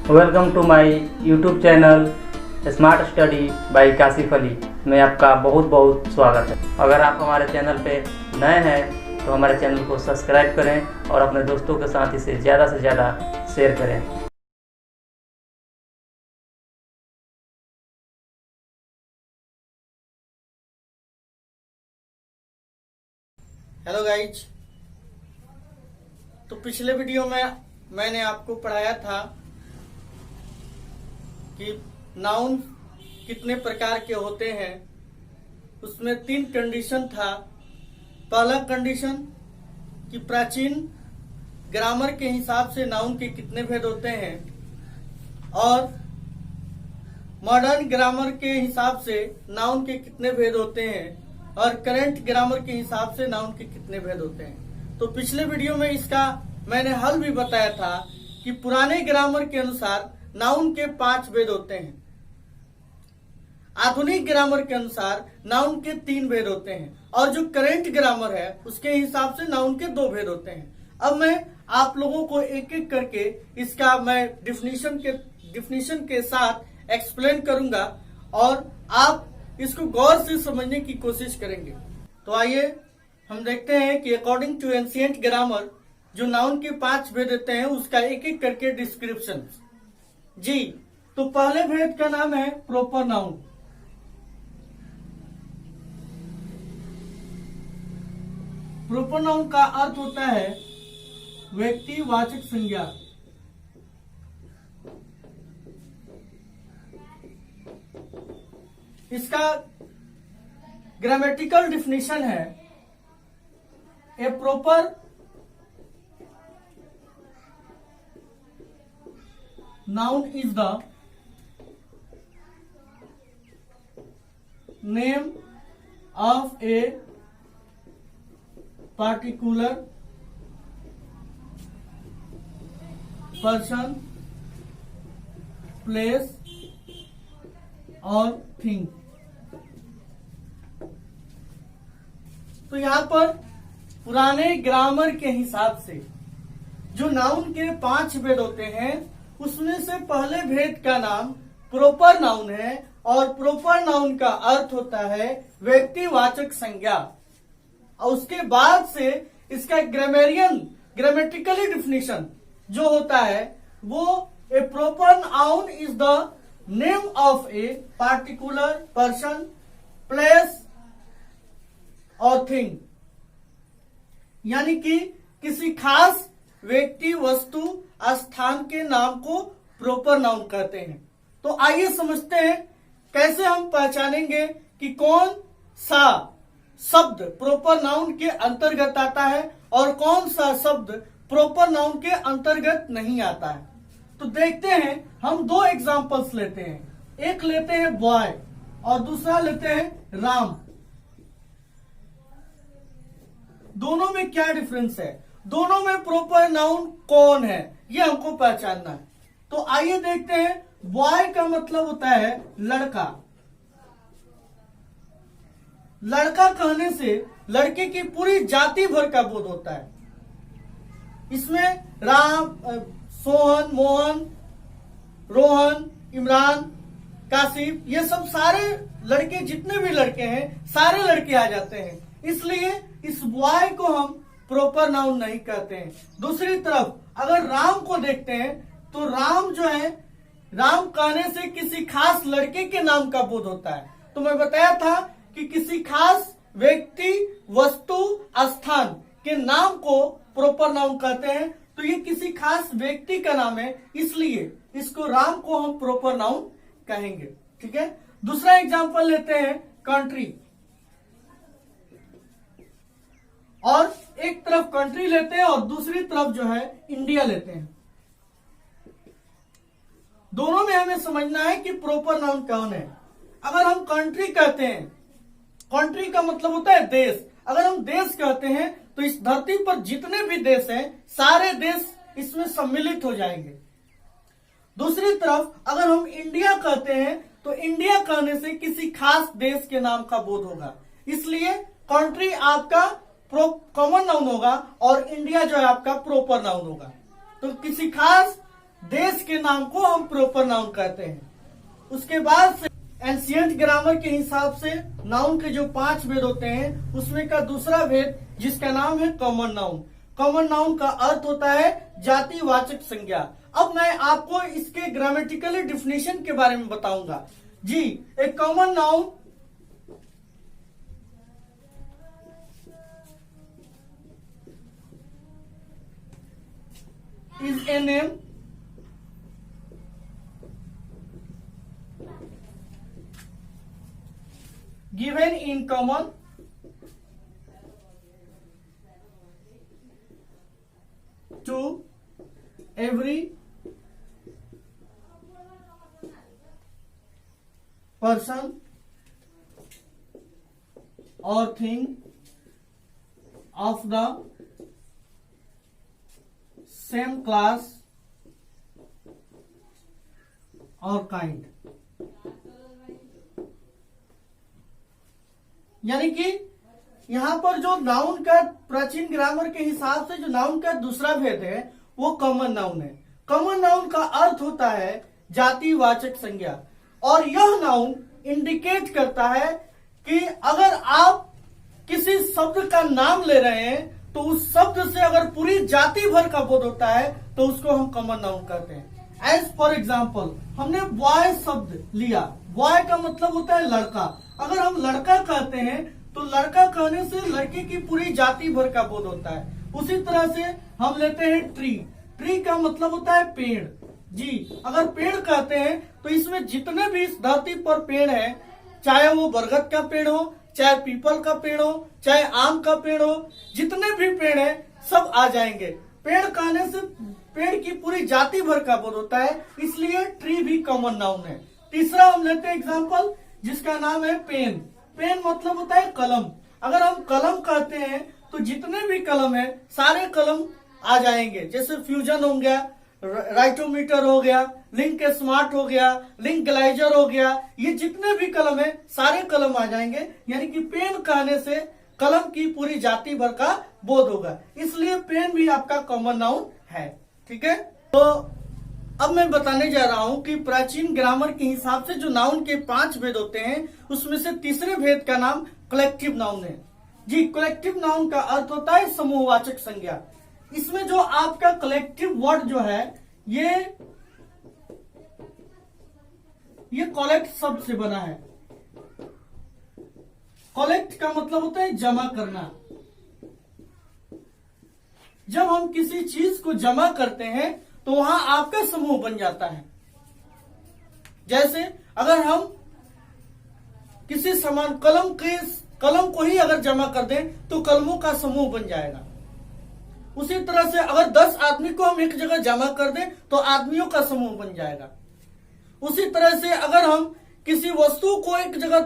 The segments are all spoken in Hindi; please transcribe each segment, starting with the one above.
Welcome to my YouTube channel smart study by Kashif Ali में आपका बहुत बहुत स्वागत है। अगर आप हमारे चैनल पे नए हैं तो हमारे चैनल को सब्सक्राइब करें और अपने दोस्तों के साथ इसे ज़्यादा से ज़्यादा शेयर करें। हेलो गाइज, तो पिछले वीडियो में मैंने आपको पढ़ाया था कि नाउन कितने प्रकार के होते हैं। उसमें 3 कंडीशन था। पहला कंडीशन कि प्राचीन ग्रामर के हिसाब से नाउन के कितने भेद होते हैं और मॉडर्न ग्रामर के हिसाब से नाउन के कितने भेद होते हैं और करंट ग्रामर के हिसाब से नाउन के कितने भेद होते हैं। तो पिछले वीडियो में इसका मैंने हल भी बताया था कि पुराने ग्रामर के अनुसार नाउन के 5 भेद होते हैं, आधुनिक ग्रामर के अनुसार नाउन के 3 भेद होते हैं और जो करंट ग्रामर है उसके हिसाब से नाउन के 2 भेद होते हैं। अब मैं आप लोगों को एक एक करके इसका मैं डिफिनीशन के साथ एक्सप्लेन करूंगा और आप इसको गौर से समझने की कोशिश करेंगे। तो आइए हम देखते हैं कि अकॉर्डिंग टू एंशिएंट ग्रामर जो नाउन के 5 भेद देते हैं उसका एक एक करके डिस्क्रिप्शन जी। तो पहले भेद का नाम है प्रॉपर नाउन। प्रॉपर नाउन का अर्थ होता है व्यक्तिवाचक संज्ञा। इसका ग्रामेटिकल डिफिनेशन है ए proper noun is the name of a particular person, place or thing। तो यहाँ पर पुराने ग्रामर के हिसाब से जो नाउन के 5 भेद होते हैं उसमें से पहले भेद का नाम प्रॉपर नाउन है और प्रॉपर नाउन का अर्थ होता है व्यक्तिवाचक संज्ञा। और उसके बाद से इसका ग्रामेटिकली डिफिनेशन जो होता है वो a proper noun is the name of a particular person, place और थिंग, यानी कि किसी खास व्यक्ति, वस्तु, स्थान के नाम को प्रॉपर नाउन कहते हैं। तो आइए समझते हैं कैसे हम पहचानेंगे कि कौन सा शब्द प्रॉपर नाउन के अंतर्गत आता है और कौन सा शब्द प्रॉपर नाउन के अंतर्गत नहीं आता है। तो देखते हैं, हम 2 एग्जांपल्स लेते हैं। एक लेते हैं बॉय और दूसरा लेते हैं राम। दोनों में क्या डिफरेंस है, दोनों में प्रॉपर नाउन कौन है ये हमको पहचानना है। तो आइए देखते हैं। बॉय का मतलब होता है लड़का। लड़का कहने से लड़के की पूरी जाति भर का बोध होता है। इसमें राम, सोहन, मोहन, रोहन, इमरान, कासिफ, ये सब सारे लड़के, जितने भी लड़के हैं सारे लड़के आ जाते हैं। इसलिए इस बॉय को हम प्रॉपर नाउन नहीं कहते हैं। दूसरी तरफ अगर राम को देखते हैं तो राम जो है, राम कहने से किसी खास लड़के के नाम का बोध होता है। तो मैं बताया था कि किसी खास व्यक्ति, वस्तु, स्थान के नाम को प्रॉपर नाउन कहते हैं। तो ये किसी खास व्यक्ति का नाम है, इसलिए इसको राम को हम प्रॉपर नाउन कहेंगे। ठीक है। दूसरा एग्जांपल लेते हैं कंट्री, और एक तरफ कंट्री लेते हैं और दूसरी तरफ जो है इंडिया लेते हैं। दोनों में हमें समझना है कि प्रॉपर नाउन कौन है। अगर हम कंट्री कहते हैं, कंट्री का मतलब होता है देश। अगर हम देश कहते हैं तो इस धरती पर जितने भी देश हैं सारे देश इसमें सम्मिलित हो जाएंगे। दूसरी तरफ अगर हम इंडिया कहते हैं तो इंडिया कहने से किसी खास देश के नाम का बोध होगा, इसलिए कंट्री आपका कॉमन नाउन होगा और इंडिया जो है आपका प्रॉपर नाउन होगा। तो किसी खास देश के नाम को हम प्रॉपर नाउन कहते हैं। उसके बाद से एंशिएंट ग्रामर के हिसाब से नाउन के जो 5 भेद होते हैं उसमें का दूसरा भेद जिसका नाम है कॉमन नाउन। कॉमन नाउन का अर्थ होता है जातिवाचक संज्ञा। अब मैं आपको इसके ग्रामेटिकली डिफिनेशन के बारे में बताऊंगा। जी, a common noun is a name given in common to every person or thing of the same class और काइंड। यानी कि यहां पर जो नाउन का प्राचीन ग्रामर के हिसाब से जो नाउन का दूसरा भेद है वो कॉमन नाउन है। कॉमन नाउन का अर्थ होता है जातिवाचक संज्ञा और यह नाउन इंडिकेट करता है कि अगर आप किसी शब्द का नाम ले रहे हैं तो उस शब्द से अगर पूरी जाति भर का बोध होता है तो उसको हम कॉमन नाउन कहते हैं। एज फॉर एग्जाम्पल हमने बॉय शब्द लिया। बॉय का मतलब होता है लड़का। अगर हम लड़का कहते हैं तो लड़का कहने से लड़के की पूरी जाति भर का बोध होता है। उसी तरह से हम लेते हैं ट्री। ट्री का मतलब होता है पेड़। जी, अगर पेड़ कहते हैं तो इसमें जितने भी इस धरती पर पेड़ है, चाहे वो बरगद का पेड़ हो, चाहे पीपल का पेड़ हो, चाहे आम का पेड़ हो, जितने भी पेड़ हैं सब आ जाएंगे। पेड़ कहने से पेड़ की पूरी जाति भर का बोध होता है, इसलिए ट्री भी कॉमन नाउन है। तीसरा हम लेते हैं एग्जांपल जिसका नाम है पेन। पेन मतलब होता है कलम। अगर हम कलम कहते हैं तो जितने भी कलम है सारे कलम आ जाएंगे। जैसे फ्यूजन हो गया, राइटोमीटर हो गया, लिंक स्मार्ट हो गया, लिंक ग्लाइजर हो गया, ये जितने भी कलम है सारे कलम आ जाएंगे। यानी कि पेन कहने से कलम की पूरी जाति भर का बोध होगा, इसलिए पेन भी आपका कॉमन नाउन है। ठीक है, तो अब मैं बताने जा रहा हूं कि प्राचीन ग्रामर के हिसाब से जो नाउन के 5 भेद होते हैं उसमें से तीसरे भेद का नाम कलेक्टिव नाउन है। जी, कलेक्टिव नाउन का अर्थ होता है समूहवाचक संज्ञा। इसमें जो आपका कलेक्टिव वर्ड जो है ये कलेक्ट शब्द से बना है। कलेक्ट का मतलब होता है जमा करना। जब हम किसी चीज को जमा करते हैं तो वहां आपका समूह बन जाता है। जैसे अगर हम किसी समान कलम को ही अगर जमा कर दें तो कलमों का समूह बन जाएगा। उसी तरह से अगर 10 आदमी को हम एक जगह जमा कर दें तो आदमियों का समूह बन जाएगा। उसी तरह से अगर हम किसी वस्तु को एक जगह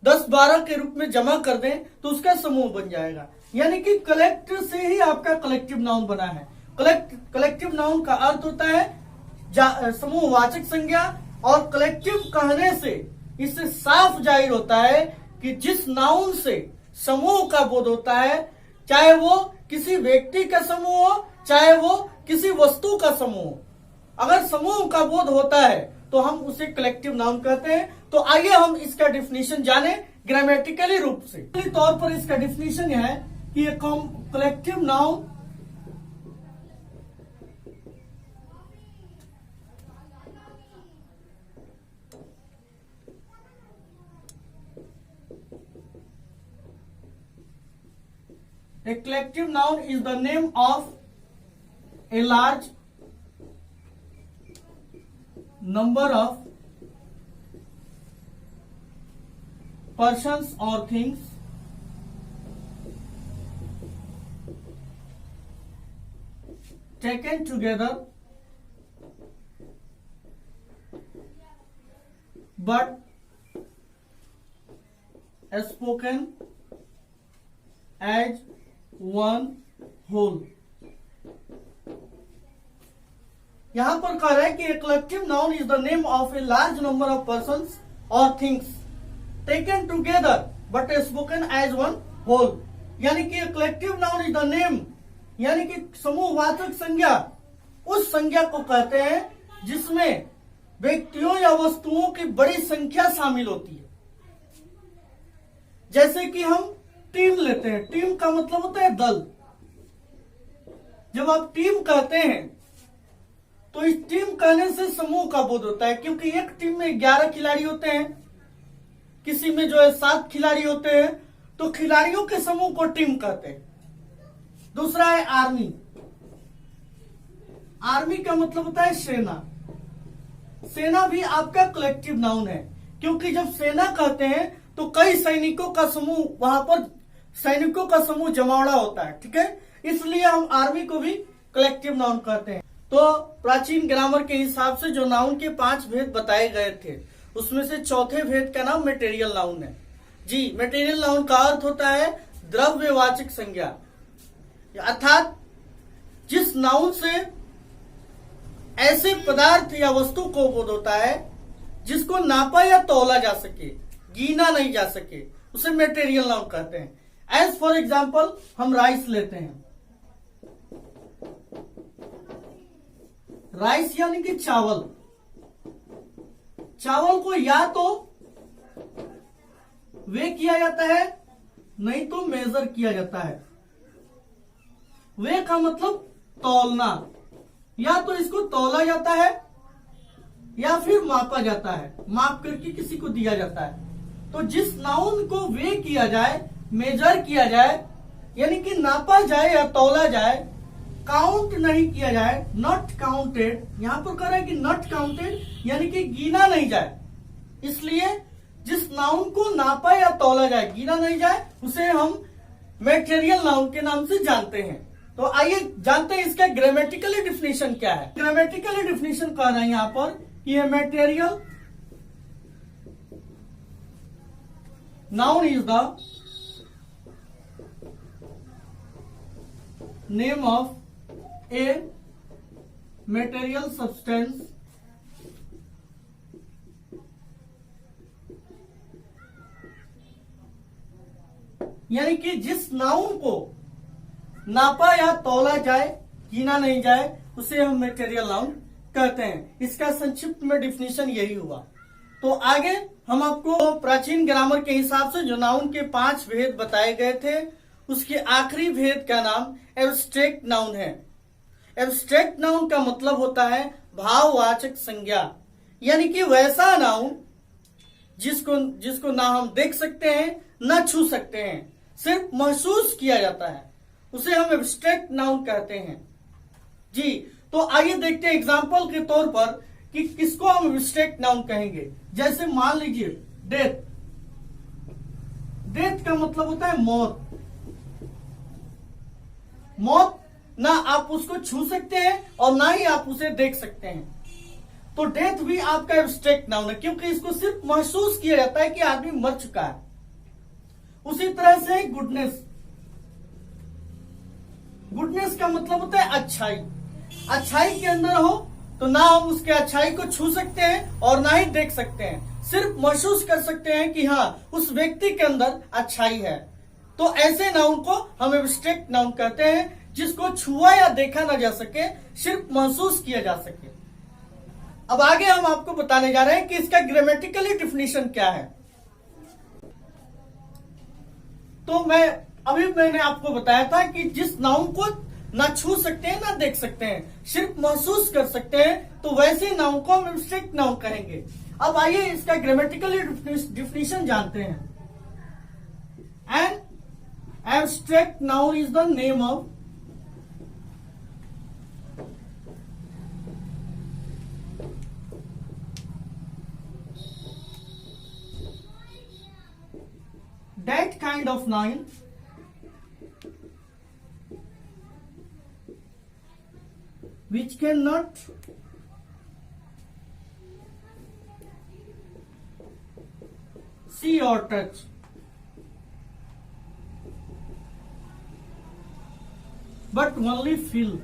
10-12 के रूप में जमा कर दें तो उसका समूह बन जाएगा। यानी कि कलेक्ट से ही आपका कलेक्टिव नाउन बना है। कलेक्टिव नाउन का अर्थ होता है समूहवाचक संज्ञा, और कलेक्टिव कहने से इससे साफ जाहिर होता है कि जिस नाउन से समूह का बोध होता है, चाहे वो किसी व्यक्ति का समूह हो, चाहे वो किसी वस्तु का समूह हो, अगर समूह का बोध होता है तो हम उसे कलेक्टिव नाउन कहते हैं। तो आइए हम इसका डिफिनीशन जाने ग्रामेटिकली रूप से। तौर पर इसका डिफिनीशन यह है कि collective noun A collective noun is the name of a large number of persons or things taken together but spoken as one whole। यहां पर कह रहा है कि collective noun is the name of a large number of persons और things taken together but spoken as one whole. यानी कि collective noun is the name, यानी कि समूहवाचक संज्ञा उस संज्ञा को कहते हैं जिसमें व्यक्तियों या वस्तुओं की बड़ी संख्या शामिल होती है। जैसे कि हम टीम लेते हैं, टीम का मतलब होता है दल। जब आप टीम कहते हैं तो इस टीम कहने से समूह का बोध होता है, क्योंकि एक टीम में 11 खिलाड़ी होते हैं, किसी में जो है 7 खिलाड़ी होते हैं, तो खिलाड़ियों के समूह को टीम कहते हैं। दूसरा है आर्मी। आर्मी का मतलब होता है सेना। सेना भी आपका कलेक्टिव नाउन है, क्योंकि जब सेना कहते हैं तो कई सैनिकों का समूह, वहां पर सैनिकों का समूह जमावड़ा होता है, ठीक है। इसलिए हम आर्मी को भी कलेक्टिव नाउन कहते हैं। तो प्राचीन ग्रामर के हिसाब से जो नाउन के 5 भेद बताए गए थे, उसमें से चौथे भेद का नाम मटेरियल नाउन है। जी, मटेरियल नाउन का अर्थ होता है द्रव्यवाचक संज्ञा, अर्थात जिस नाउन से ऐसे पदार्थ या वस्तु को बोध होता है जिसको नापा या तौला जा सके, गिना नहीं जा सके, उसे मटेरियल नाउन कहते हैं। एज फॉर एग्जाम्पल हम राइस लेते हैं। राइस यानी कि चावल। चावल को या तो वे किया जाता है, नहीं तो मेजर किया जाता है। वे का मतलब तौलना, या तो इसको तौला जाता है या फिर मापा जाता है, माप करके किसी को दिया जाता है। तो जिस नाउन को वे किया जाए, मेजर किया जाए, यानी कि नापा जाए या तौला जाए, काउंट नहीं किया जाए, नॉट काउंटेड, यहां पर कह रहा है कि नॉट काउंटेड यानी कि गिना नहीं जाए। इसलिए जिस नाउन को नापा या तौला जाए, गिना नहीं जाए, उसे हम मटेरियल नाउन के नाम से जानते हैं। तो आइए जानते हैं इसका ग्रामेटिकली डिफिनेशन क्या है। ग्रामेटिकली डिफिनेशन कह रहे हैं यहां पर कि ये material noun is the name of a material substance यानी कि जिस नाउन को नापा या तौला जाए, गिना नहीं जाए, उसे हम मटेरियल नाउन कहते हैं। इसका संक्षिप्त में डिफिनेशन यही हुआ। तो आगे हम आपको प्राचीन ग्रामर के हिसाब से जो नाउन के 5 भेद बताए गए थे, उसके आखिरी भेद का नाम एब्स्ट्रैक्ट नाउन है। एब्स्ट्रैक्ट नाउन का मतलब होता है भाववाचक संज्ञा, यानी कि वैसा नाउन जिसको ना हम देख सकते हैं ना छू सकते हैं, सिर्फ महसूस किया जाता है, उसे हम एब्स्ट्रैक्ट नाउन कहते हैं। जी, तो आइए देखते हैं एग्जांपल के तौर पर कि किसको हम एब्स्ट्रैक्ट नाउन कहेंगे। जैसे मान लीजिए डेथ। डेथ का मतलब होता है मौत। मौत ना आप उसको छू सकते हैं और ना ही आप उसे देख सकते हैं, तो डेथ भी आपका एब्स्ट्रैक्ट नाउन है, क्योंकि इसको सिर्फ महसूस किया जाता है कि आदमी मर चुका है। उसी तरह से गुडनेस। गुडनेस का मतलब होता है अच्छाई। अच्छाई के अंदर हो तो ना हम उसके अच्छाई को छू सकते हैं और ना ही देख सकते हैं, सिर्फ महसूस कर सकते हैं कि हाँ उस व्यक्ति के अंदर अच्छाई है। तो ऐसे नाउन को हम एब्स्ट्रैक्ट नाउन कहते हैं, जिसको छुआ या देखा ना जा सके, सिर्फ महसूस किया जा सके। अब आगे हम आपको बताने जा रहे हैं कि इसका ग्रामेटिकली डिफिनेशन क्या है। तो मैंने आपको बताया था कि जिस नाउन को ना छू सकते हैं ना देख सकते हैं, सिर्फ महसूस कर सकते हैं, तो वैसे नाउन को हम एब्स्ट्रैक्ट नाउन कहेंगे। अब आइए इसका ग्रामेटिकली डिफिनेशन जानते हैं। An abstract noun is the name of that kind of noun which cannot see or touch, but only feel.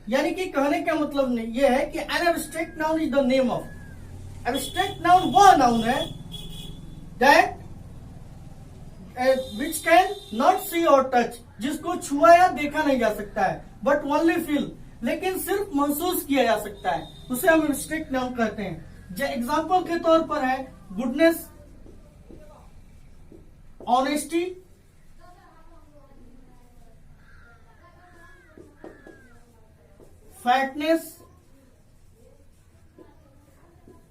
यानी कि कहने का मतलब यह है कि an abstract noun is the name of। Abstract noun वह नाउन है विच कैन नॉट सी और टच, जिसको छुआ या देखा नहीं जा सकता है, बट ओनली फील, लेकिन सिर्फ महसूस किया जा सकता है, उसे हम एब्स्ट्रैक्ट नाउन कहते हैं। एग्जाम्पल के तौर पर है गुडनेस, ऑनेस्टी, फैटनेस।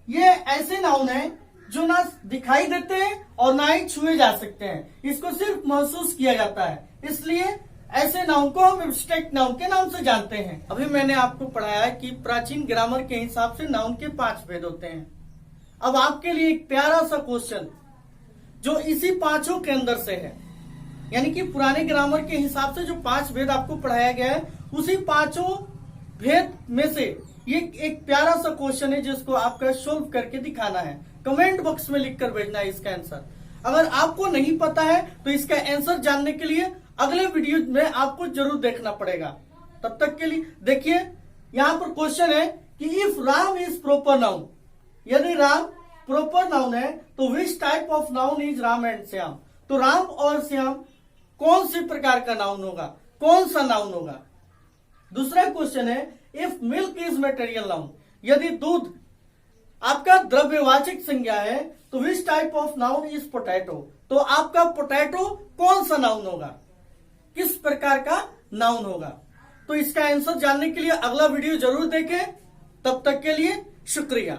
ये ऐसे नाउन है जो ना दिखाई देते हैं और ना ही छुए जा सकते हैं, इसको सिर्फ महसूस किया जाता है, इसलिए ऐसे नाउन को हम एब्स्ट्रैक्ट नाउन के नाम से जानते हैं। अभी मैंने आपको पढ़ाया है कि प्राचीन ग्रामर के हिसाब से नाउन के 5 भेद होते हैं। अब आपके लिए एक प्यारा सा क्वेश्चन जो इसी पांचों के अंदर से है, यानी कि पुराने ग्रामर के हिसाब से जो 5 भेद आपको पढ़ाया गया है, उसी पांचों भेद में से ये एक प्यारा सा क्वेश्चन है जिसको आपको सोल्व करके दिखाना है। कमेंट बॉक्स में लिखकर भेजना है इसका आंसर। अगर आपको नहीं पता है तो इसका आंसर जानने के लिए अगले वीडियो में आपको जरूर देखना पड़ेगा। तब तक के लिए देखिए, यहाँ पर क्वेश्चन है कि if Ram is proper noun, यदि राम प्रॉपर नाउन है तो which type of noun is Ram and Shyam, तो राम और श्याम कौन सी प्रकार का नाउन होगा, कौन सा नाउन होगा। दूसरा क्वेश्चन है if milk is material noun, यदि दूध आपका द्रव्यवाचक संज्ञा है तो which type of noun is potato, तो आपका पोटैटो कौन सा नाउन होगा, किस प्रकार का नाउन होगा। तो इसका आंसर जानने के लिए अगला वीडियो जरूर देखें। तब तक के लिए शुक्रिया।